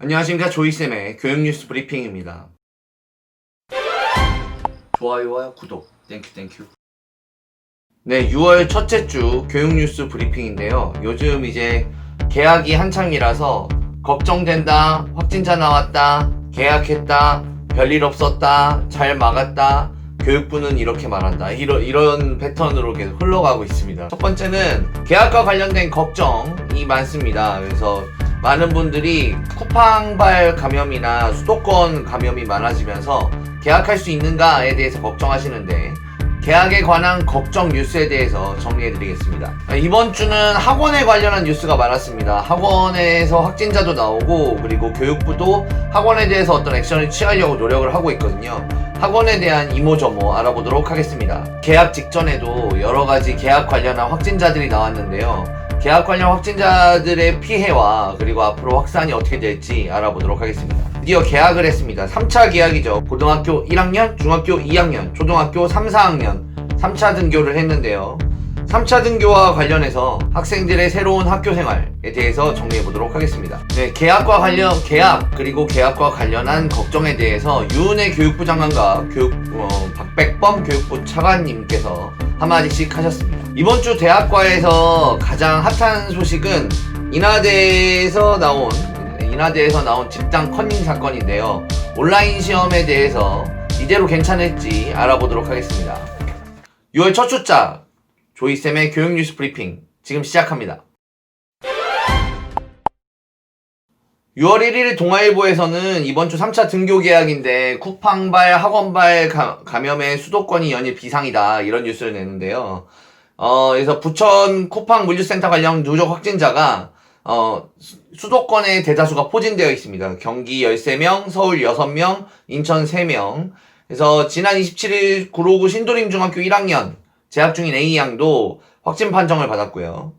안녕하십니까. 조이쌤의 교육뉴스 브리핑입니다. 좋아요와 구독 땡큐. 네, 6월 첫째 주 교육뉴스 브리핑인데요. 요즘 이제 개학이 한창이라서 걱정된다, 확진자 나왔다, 개학했다, 별일 없었다, 잘 막았다, 교육부는 이렇게 말한다, 이런 패턴으로 계속 흘러가고 있습니다. 첫 번째는 개학과 관련된 걱정이 많습니다. 그래서 많은 분들이 쿠팡발 감염이나 수도권 감염이 많아지면서 개학할 수 있는가에 대해서 걱정하시는데, 개학에 관한 걱정 뉴스에 대해서 정리해드리겠습니다. 이번 주는 학원에 관련한 뉴스가 많았습니다. 학원에서 확진자도 나오고, 그리고 교육부도 학원에 대해서 어떤 액션을 취하려고 노력을 하고 있거든요. 학원에 대한 이모저모 알아보도록 하겠습니다. 개학 직전에도 여러가지 개학 관련한 확진자들이 나왔는데요. 개학 관련 확진자들의 피해와 그리고 앞으로 확산이 어떻게 될지 알아보도록 하겠습니다. 드디어 개학을 했습니다. 3차 개학이죠. 고등학교 1학년, 중학교 2학년, 초등학교 3, 4학년 3차 등교를 했는데요. 3차 등교와 관련해서 학생들의 새로운 학교 생활에 대해서 정리해보도록 하겠습니다. 네, 개학 그리고 개학과 관련한 걱정에 대해서 유은혜 교육부 장관과 박백범 교육부 차관님께서 한마디씩 하셨습니다. 이번 주 대학과에서 가장 핫한 소식은 인하대에서 나온 집단 커닝 사건인데요. 온라인 시험에 대해서 이대로 괜찮을지 알아보도록 하겠습니다. 6월 첫 주자 조이쌤의 교육뉴스 브리핑 지금 시작합니다. 6월 1일 동아일보에서는 이번 주 3차 등교 개학인데 쿠팡발, 학원발 감염의 수도권이 연일 비상이다, 이런 뉴스를 내는데요. 그래서 부천 쿠팡 물류센터 관련 누적 확진자가 수도권의 대다수가 포진되어 있습니다. 경기 13명, 서울 6명, 인천 3명. 그래서 지난 27일 구로구 신도림 중학교 1학년 재학 중인 A양도 확진 판정을 받았고요.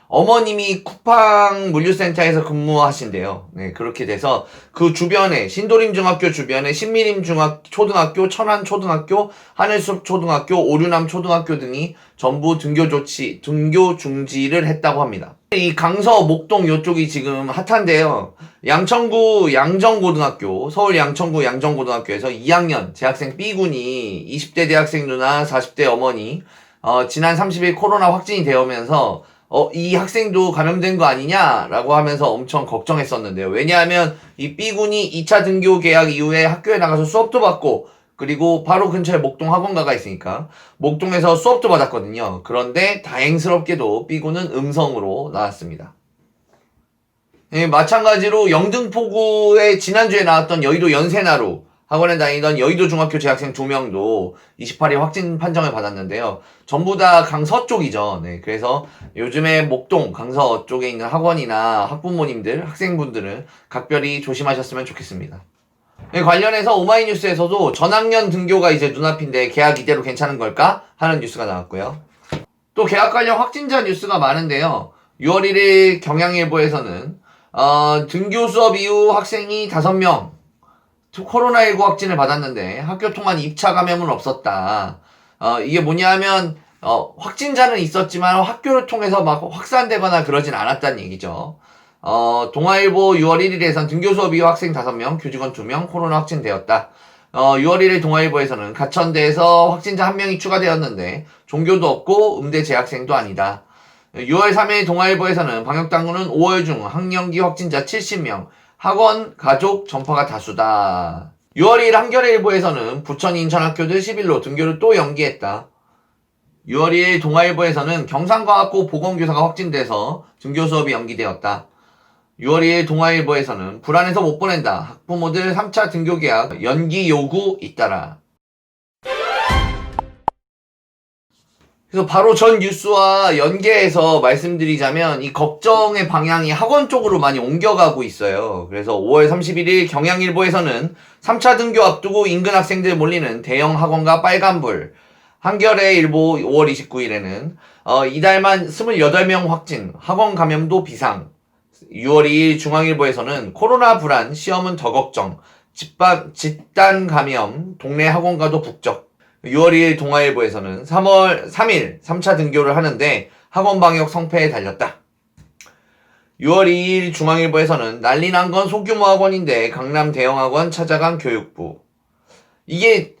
어머님이 쿠팡 물류센터에서 근무하신대요. 네, 그렇게 돼서 그 주변에 신도림 중학교 주변에 신미림 초등학교, 천안 초등학교, 하늘숲 초등학교, 오류남 초등학교 등이 전부 등교 중지를 했다고 합니다. 이 강서, 목동 요쪽이 지금 핫한데요. 양천구 양정고등학교, 서울 양천구 양정고등학교에서 2학년 재학생 B군이 20대 대학생 누나 40대 어머니 지난 30일 코로나 확진이 되면서 이 학생도 감염된 거 아니냐라고 하면서 엄청 걱정했었는데요. 왜냐하면 이 B군이 2차 등교 개학 이후에 학교에 나가서 수업도 받고, 그리고 바로 근처에 목동 학원가가 있으니까 목동에서 수업도 받았거든요. 그런데 다행스럽게도 B군은 음성으로 나왔습니다. 네, 마찬가지로 영등포구에 지난주에 나왔던 여의도 연세나루 학원에 다니던 여의도 중학교 재학생 2명도 28일 확진 판정을 받았는데요. 전부 다 강서 쪽이죠. 네, 그래서 요즘에 목동, 강서 쪽에 있는 학원이나 학부모님들, 학생분들은 각별히 조심하셨으면 좋겠습니다. 네, 관련해서 오마이뉴스에서도 전학년 등교가 이제 눈앞인데 개학 이대로 괜찮은 걸까? 하는 뉴스가 나왔고요. 또 개학 관련 확진자 뉴스가 많은데요. 6월 1일 경향일보에서는 등교 수업 이후 학생이 5명 코로나19 확진을 받았는데 학교 통한 2차 감염은 없었다. 이게 뭐냐 하면 확진자는 있었지만 학교를 통해서 막 확산되거나 그러진 않았다는 얘기죠. 동아일보 6월 1일에선 등교 수업 이후 학생 5명, 교직원 2명 코로나 확진되었다. 6월 1일 동아일보에서는 가천대에서 확진자 1명이 추가되었는데 종교도 없고 음대 재학생도 아니다. 6월 3일 동아일보에서는 방역당국은 5월 중 학령기 확진자 70명, 학원, 가족, 전파가 다수다. 6월 2일 한겨레일보에서는 부천, 인천 학교들 10일로 등교를 또 연기했다. 6월 2일 동아일보에서는 경상과학고 보건교사가 확진돼서 등교 수업이 연기되었다. 6월 2일 동아일보에서는 불안해서 못 보낸다. 학부모들 3차 등교 계약 연기 요구 잇따라. 그래서 바로 전 뉴스와 연계해서 말씀드리자면 이 걱정의 방향이 학원 쪽으로 많이 옮겨가고 있어요. 그래서 5월 31일 경향일보에서는 3차 등교 앞두고 인근 학생들 몰리는 대형 학원과 빨간불, 한겨레일보 5월 29일에는 이달만 28명 확진, 학원 감염도 비상, 6월 2일 중앙일보에서는 코로나 불안, 시험은 더 걱정, 집단 감염, 동네 학원가도 북적. 6월 2일 동아일보에서는 3월 3일 3차 등교를 하는데 학원 방역 성패에 달렸다. 6월 2일 중앙일보에서는 난리 난 건 소규모 학원인데 강남 대형학원 찾아간 교육부. 이게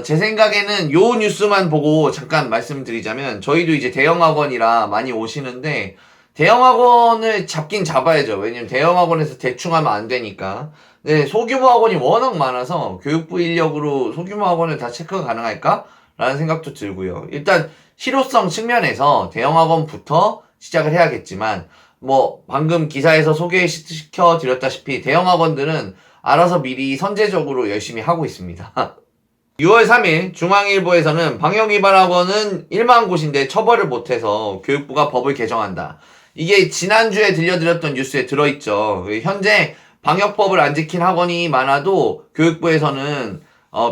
제 생각에는 요 뉴스만 보고 잠깐 말씀드리자면 저희도 이제 대형학원이라 많이 오시는데 대형학원을 잡긴 잡아야죠. 왜냐면 대형학원에서 대충 하면 안 되니까. 네, 소규모 학원이 워낙 많아서 교육부 인력으로 소규모 학원을 다 체크가 가능할까? 라는 생각도 들고요. 일단 실효성 측면에서 대형학원부터 시작을 해야겠지만 뭐 방금 기사에서 소개시켜 드렸다시피 대형학원들은 알아서 미리 선제적으로 열심히 하고 있습니다. 6월 3일 중앙일보에서는 방역위반학원은 1만 곳인데 처벌을 못해서 교육부가 법을 개정한다. 이게 지난주에 들려드렸던 뉴스에 들어있죠. 현재 방역법을 안 지킨 학원이 많아도 교육부에서는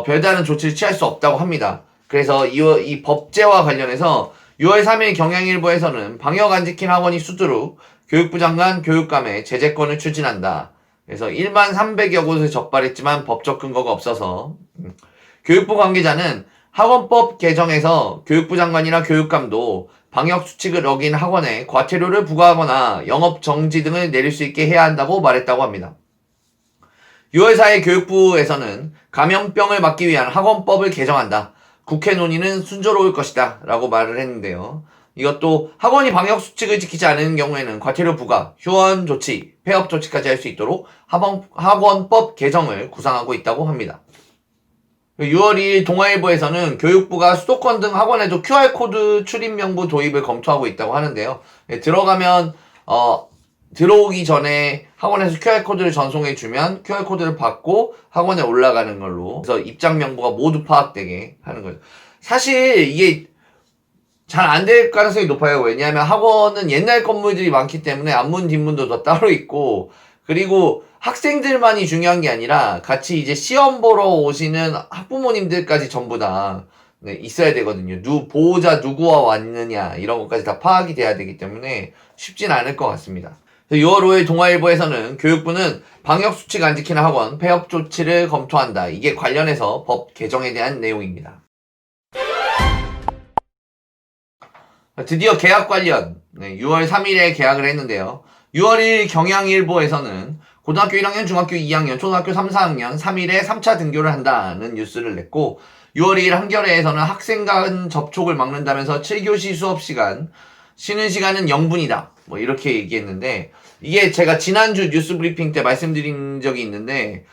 별다른 조치를 취할 수 없다고 합니다. 그래서 이 법제와 관련해서 6월 3일 경향일보에서는 방역 안 지킨 학원이 수두룩 교육부 장관 교육감에 제재권을 추진한다. 그래서 1만 300여 곳을 적발했지만 법적 근거가 없어서 교육부 관계자는 학원법 개정에서 교육부 장관이나 교육감도 방역 수칙을 어긴 학원에 과태료를 부과하거나 영업 정지 등을 내릴 수 있게 해야 한다고 말했다고 합니다. 6월 4일 교육부에서는 감염병을 막기 위한 학원법을 개정한다. 국회 논의는 순조로울 것이다. 라고 말을 했는데요. 이것도 학원이 방역 수칙을 지키지 않은 경우에는 과태료 부과, 휴원 조치, 폐업 조치까지 할 수 있도록 학원법 개정을 구상하고 있다고 합니다. 6월 2일 동아일보에서는 교육부가 수도권 등 학원에도 QR코드 출입 명부 도입을 검토하고 있다고 하는데요. 들어가면 들어오기 전에 학원에서 QR코드를 전송해주면 QR코드를 받고 학원에 올라가는 걸로 그래서 입장 명부가 모두 파악되게 하는 거죠. 사실 이게 잘 안 될 가능성이 높아요. 왜냐하면 학원은 옛날 건물들이 많기 때문에 앞문 뒷문도 더 따로 있고 그리고 학생들만이 중요한 게 아니라 같이 이제 시험 보러 오시는 학부모님들까지 전부 다 있어야 되거든요. 보호자 누구와 왔느냐 이런 것까지 다 파악이 돼야 되기 때문에 쉽진 않을 것 같습니다. 6월 5일 동아일보에서는 교육부는 방역수칙 안 지키는 학원 폐업 조치를 검토한다. 이게 관련해서 법 개정에 대한 내용입니다. 드디어 계약 관련 6월 3일에 계약을 했는데요. 6월 1일 경향일보에서는 고등학교 1학년, 중학교 2학년, 초등학교 3, 4학년 3일에 3차 등교를 한다는 뉴스를 냈고 6월 2일 한겨레에서는 학생 간 접촉을 막는다면서 7교시 수업시간 쉬는 시간은 0분이다. 뭐 이렇게 얘기했는데 이게 제가 지난주 뉴스 브리핑 때 말씀드린 적이 있는데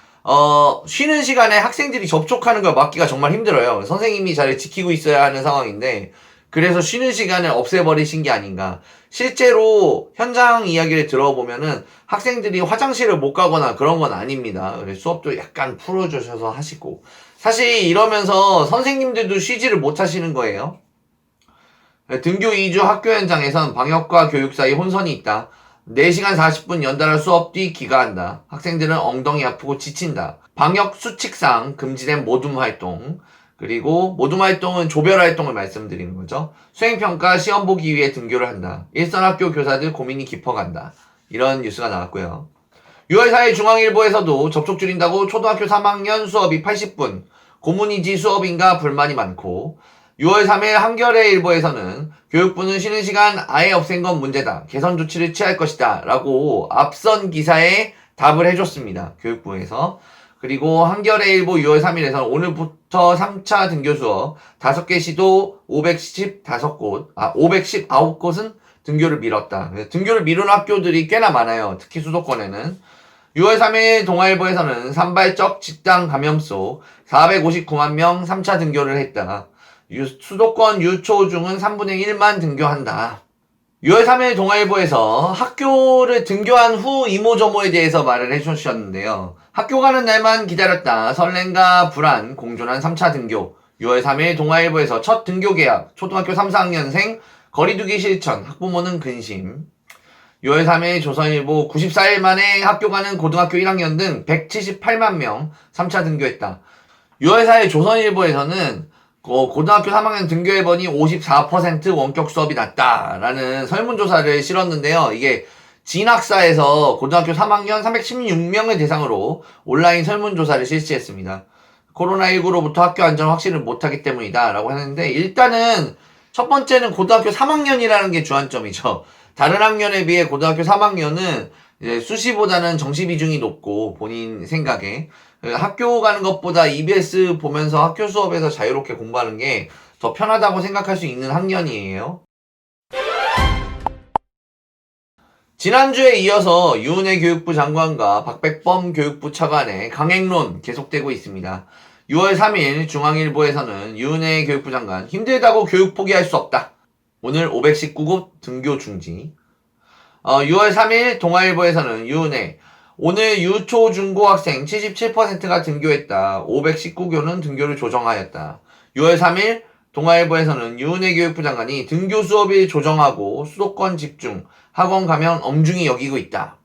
쉬는 시간에 학생들이 접촉하는 걸 막기가 정말 힘들어요. 선생님이 잘 지키고 있어야 하는 상황인데 그래서 쉬는 시간을 없애버리신 게 아닌가. 실제로 현장 이야기를 들어보면은 학생들이 화장실을 못 가거나 그런 건 아닙니다. 그래서 수업도 약간 풀어주셔서 하시고. 사실 이러면서 선생님들도 쉬지를 못하시는 거예요. 등교 2주 학교 현장에선 방역과 교육 사이 혼선이 있다. 4시간 40분 연달아 수업 뒤 귀가한다. 학생들은 엉덩이 아프고 지친다. 방역 수칙상 금지된 모둠 활동. 그리고 모둠 활동은 조별 활동을 말씀드리는 거죠. 수행평가 시험 보기 위해 등교를 한다. 일선 학교 교사들 고민이 깊어간다. 이런 뉴스가 나왔고요. 6월 4일 중앙일보에서도 접촉 줄인다고 초등학교 3학년 수업이 80분, 고문이지 수업인가 불만이 많고 6월 3일 한겨레일보에서는 교육부는 쉬는 시간 아예 없앤 건 문제다. 개선 조치를 취할 것이다. 라고 앞선 기사에 답을 해줬습니다. 교육부에서. 그리고 한겨레일보 6월 3일에서는 오늘부터 3차 등교 수업 5개 시도 519곳은 등교를 미뤘다. 등교를 미룬 학교들이 꽤나 많아요. 특히 수도권에는. 6월 3일 동아일보에서는 산발적 집단 감염 속 459만 명 3차 등교를 했다. 수도권 유초중은 3분의 1만 등교한다. 6월 3일 동아일보에서 학교를 등교한 후 이모저모에 대해서 말을 해주셨는데요. 학교 가는 날만 기다렸다. 설렘과 불안 공존한 3차 등교. 6월 3일 동아일보에서 첫 등교 계약. 초등학교 3, 4학년생 거리두기 실천. 학부모는 근심. 6월 3일 조선일보 94일 만에 학교 가는 고등학교 1학년 등 178만 명 3차 등교했다. 6월 4일 조선일보에서는 고등학교 3학년 등교 회번이 54% 원격 수업이 낮다라는 설문조사를 실었는데요. 이게 진학사에서 고등학교 3학년 316명을 대상으로 온라인 설문조사를 실시했습니다. 코로나19로부터 학교 안전 확신을 못하기 때문이다 라고 했는데 일단은 첫 번째는 고등학교 3학년이라는 게 주안점이죠. 다른 학년에 비해 고등학교 3학년은 이제 수시보다는 정시 비중이 높고 본인 생각에 학교 가는 것보다 EBS 보면서 학교 수업에서 자유롭게 공부하는 게 더 편하다고 생각할 수 있는 학년이에요. 지난주에 이어서 유은혜 교육부 장관과 박백범 교육부 차관의 강행론 계속되고 있습니다. 6월 3일 중앙일보에서는 유은혜 교육부 장관 힘들다고 교육 포기할 수 없다. 오늘 519급 등교 중지. 6월 3일 동아일보에서는 유은혜 오늘 유초 중고 학생 77%가 등교했다. 519교는 등교를 조정하였다. 6월 3일 동아일보에서는 유은혜 교육부 장관이 등교 수업일 조정하고 수도권 집중, 학원 가면 엄중히 여기고 있다.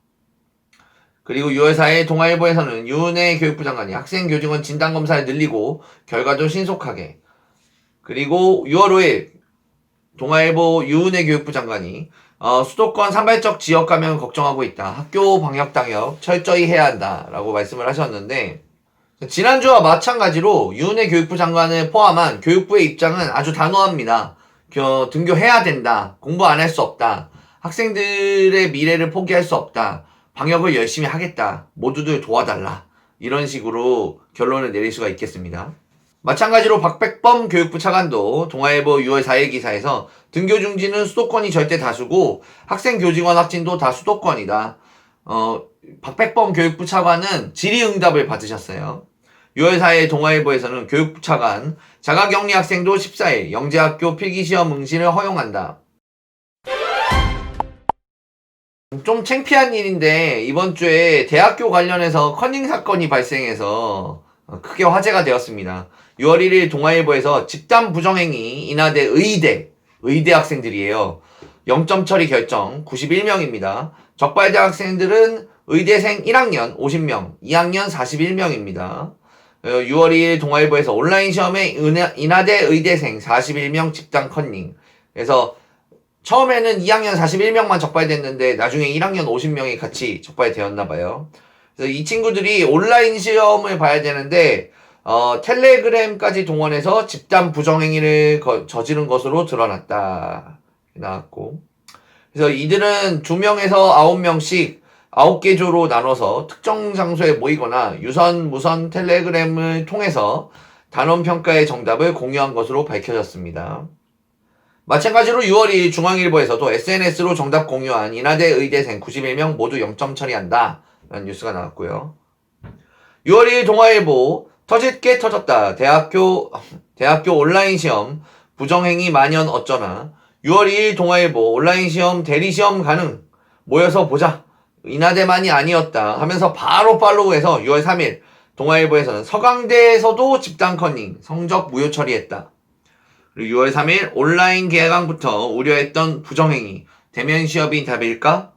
그리고 6월 4일 동아일보에서는 유은혜 교육부 장관이 학생 교직원 진단검사를 늘리고 결과도 신속하게. 그리고 6월 5일 동아일보 유은혜 교육부 장관이 수도권 산발적 지역 감염을 걱정하고 있다. 학교 방역 당역 철저히 해야 한다. 라고 말씀을 하셨는데 지난주와 마찬가지로 유은혜 교육부 장관을 포함한 교육부의 입장은 아주 단호합니다. 등교해야 된다. 공부 안 할 수 없다. 학생들의 미래를 포기할 수 없다. 방역을 열심히 하겠다. 모두들 도와달라. 이런 식으로 결론을 내릴 수가 있겠습니다. 마찬가지로 박백범 교육부 차관도 동아일보 6월 4일 기사에서 등교 중지는 수도권이 절대 다수고 학생 교직원 확진도 다 수도권이다. 박백범 교육부 차관은 질의응답을 받으셨어요. 6월 4일 동아일보에서는 교육부 차관 자가격리 학생도 14일 영재학교 필기시험 응시를 허용한다. 좀 창피한 일인데 이번 주에 대학교 관련해서 커닝 사건이 발생해서 크게 화제가 되었습니다. 6월 1일 동아일보에서 집단 부정행위 인하대 의대 학생들이에요. 0점 처리 결정 91명입니다. 적발대 학생들은 의대생 1학년 50명, 2학년 41명입니다. 6월 2일 동아일보에서 온라인 시험에 인하대 의대생 41명 집단 컨닝. 그래서 처음에는 2학년 41명만 적발됐는데 나중에 1학년 50명이 같이 적발되었나봐요. 그래서 이 친구들이 온라인 시험을 봐야 되는데 텔레그램까지 동원해서 집단 부정행위를 저지른 것으로 드러났다. 나왔고. 그래서 이들은 2명에서 9명씩 9개 조로 나눠서 특정 장소에 모이거나 유선, 무선 텔레그램을 통해서 단원평가의 정답을 공유한 것으로 밝혀졌습니다. 마찬가지로 6월 2일 중앙일보에서도 SNS로 정답 공유한 인하대 의대생 91명 모두 0점 처리한다. 라는 뉴스가 나왔고요. 6월 2일 동아일보 터질 게 터졌다. 대학교 온라인 시험 부정행위 만연 어쩌나. 6월 2일 동아일보 온라인 시험 대리시험 가능. 모여서 보자. 인하대만이 아니었다 하면서 바로 팔로우해서 6월 3일 동아일보에서는 서강대에서도 집단 커닝 성적 무효 처리했다. 그리고 6월 3일 온라인 개강부터 우려했던 부정행위 대면 시험이 답일까?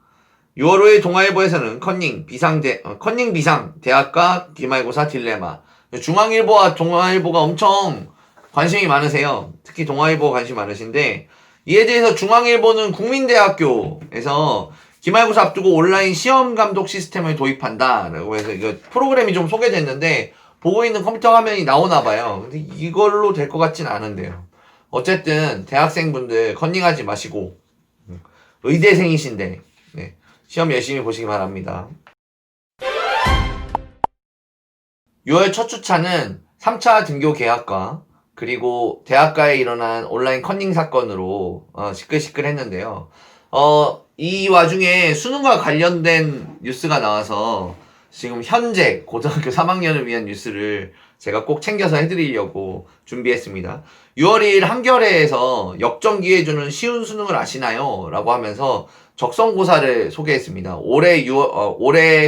6월 5일 동아일보에서는 커닝 비상 대학과 기말고사 딜레마. 중앙일보와 동아일보가 엄청 관심이 많으세요. 특히 동아일보 관심 많으신데 이에 대해서 중앙일보는 국민대학교에서 기말고사 앞두고 온라인 시험 감독 시스템을 도입한다 라고 해서 이거 프로그램이 좀 소개됐는데 보고 있는 컴퓨터 화면이 나오나 봐요. 근데 이걸로 될 것 같진 않은데요. 어쨌든 대학생분들 컨닝하지 마시고 의대생이신데 시험 열심히 보시기 바랍니다. 6월 첫 주차는 3차 등교 개학과 그리고 대학가에 일어난 온라인 커닝 사건으로 시끌시끌했는데요. 이 와중에 수능과 관련된 뉴스가 나와서 지금 현재 고등학교 3학년을 위한 뉴스를 제가 꼭 챙겨서 해드리려고 준비했습니다. 6월 2일 한겨레에서 역전 기회 주는 쉬운 수능을 아시나요? 라고 하면서 적성고사를 소개했습니다. 올해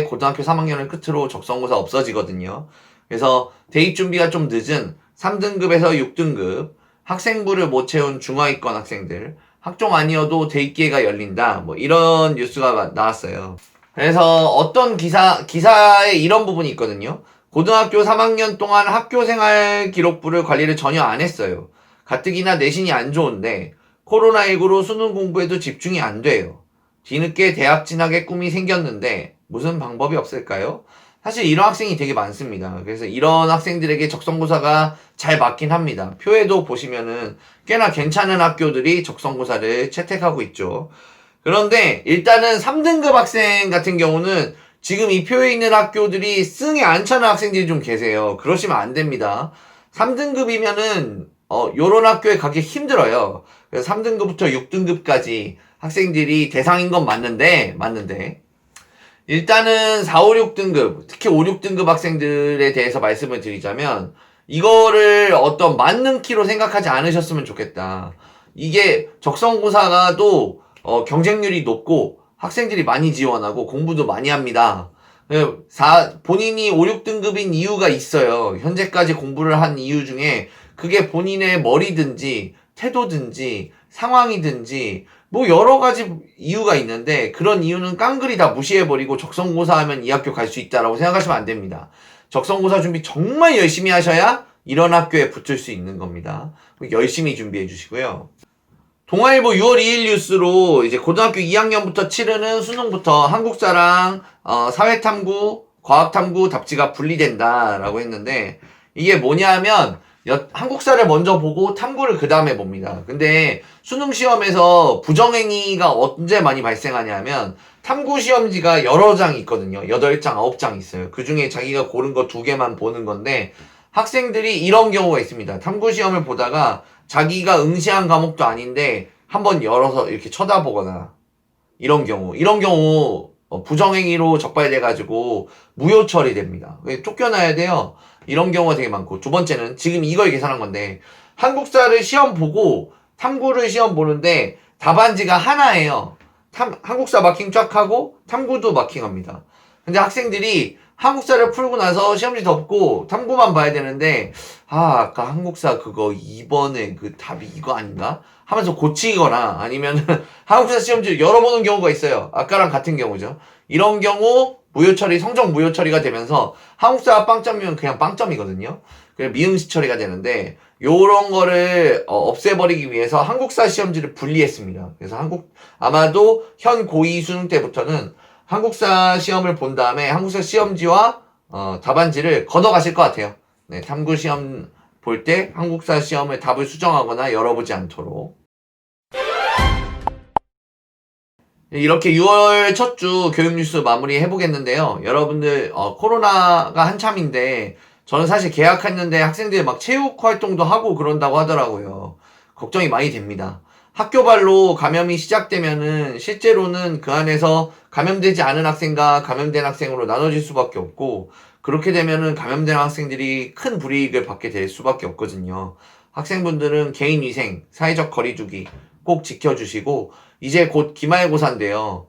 고등학교 3학년을 끝으로 적성고사 없어지거든요. 그래서 대입 준비가 좀 늦은 3등급에서 6등급 학생부를 못 채운 중하위권 학생들 학종 아니어도 대입 기회가 열린다. 뭐 이런 뉴스가 나왔어요. 그래서 어떤 기사에 이런 부분이 있거든요. 고등학교 3학년 동안 학교생활 기록부를 관리를 전혀 안 했어요. 가뜩이나 내신이 안 좋은데 코로나19로 수능 공부에도 집중이 안 돼요. 뒤늦게 대학 진학의 꿈이 생겼는데 무슨 방법이 없을까요? 사실 이런 학생이 되게 많습니다. 그래서 이런 학생들에게 적성고사가 잘 맞긴 합니다. 표에도 보시면은 꽤나 괜찮은 학교들이 적성고사를 채택하고 있죠. 그런데 일단은 3등급 학생 같은 경우는 지금 이 표에 있는 학교들이 승에 안 차는 학생들이 좀 계세요. 그러시면 안 됩니다. 3등급이면은 요런 학교에 가기 힘들어요. 그래서 3등급부터 6등급까지 학생들이 대상인 건 맞는데 일단은 4, 5, 6등급, 특히 5, 6등급 학생들에 대해서 말씀을 드리자면 이거를 어떤 만능키로 생각하지 않으셨으면 좋겠다. 이게 적성고사가 또 경쟁률이 높고 학생들이 많이 지원하고 공부도 많이 합니다. 본인이 5, 6등급인 이유가 있어요. 현재까지 공부를 한 이유 중에 그게 본인의 머리든지 태도든지 상황이든지 뭐 여러 가지 이유가 있는데 그런 이유는 깡그리 다 무시해버리고 적성고사 하면 이 학교 갈 수 있다라고 생각하시면 안 됩니다. 적성고사 준비 정말 열심히 하셔야 이런 학교에 붙을 수 있는 겁니다. 열심히 준비해 주시고요. 동아일보 6월 2일 뉴스로 이제 고등학교 2학년부터 치르는 수능부터 한국사랑 사회탐구, 과학탐구 답지가 분리된다라고 했는데 이게 뭐냐면 한국사를 먼저 보고 탐구를 그 다음에 봅니다. 근데 수능 시험에서 부정행위가 언제 많이 발생하냐면 탐구 시험지가 여러 장이 있거든요. 8장, 9장 있어요. 그 중에 자기가 고른 거 2개만 보는 건데 학생들이 이런 경우가 있습니다. 탐구 시험을 보다가 자기가 응시한 과목도 아닌데 한번 열어서 이렇게 쳐다보거나 이런 경우 부정행위로 적발돼가지고 무효 처리됩니다. 쫓겨나야 돼요. 이런 경우가 되게 많고 두 번째는 지금 이걸 계산한 건데 한국사를 시험 보고 탐구를 시험 보는데 답안지가 하나예요. 한국사 마킹 쫙 하고 탐구도 마킹합니다. 근데 학생들이 한국사를 풀고 나서 시험지 덮고 탐구만 봐야 되는데 아까 한국사 그거 2번에 그 답이 이거 아닌가? 하면서 고치거나 아니면 한국사 시험지를 열어보는 경우가 있어요. 아까랑 같은 경우죠. 이런 경우 무효 처리, 성적 무효 처리가 되면서 한국사 빵점이면 그냥 빵점이거든요. 그래서 미응시 처리가 되는데 요런 거를 없애버리기 위해서 한국사 시험지를 분리했습니다. 그래서 아마도 현 고2 수능 때부터는 한국사 시험을 본 다음에 한국사 시험지와 답안지를 걷어가실 것 같아요. 네, 탐구 시험 볼 때 한국사 시험을 답을 수정하거나 열어보지 않도록. 이렇게 6월 첫 주 교육뉴스 마무리 해보겠는데요. 여러분들 코로나가 한참인데 저는 사실 개학했는데 학생들이 막 체육 활동도 하고 그런다고 하더라고요. 걱정이 많이 됩니다. 학교발로 감염이 시작되면은 실제로는 그 안에서 감염되지 않은 학생과 감염된 학생으로 나눠질 수밖에 없고 그렇게 되면은 감염된 학생들이 큰 불이익을 받게 될 수밖에 없거든요. 학생분들은 개인위생, 사회적 거리두기 꼭 지켜주시고 이제 곧 기말고사인데요.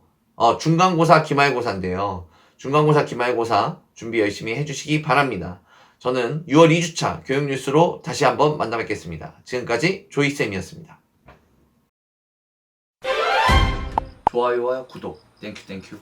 중간고사 기말고사인데요. 중간고사 기말고사 준비 열심히 해주시기 바랍니다. 저는 6월 2주차 교육뉴스로 다시 한번 만나 뵙겠습니다. 지금까지 조이쌤이었습니다. 좋아요와 구독 땡큐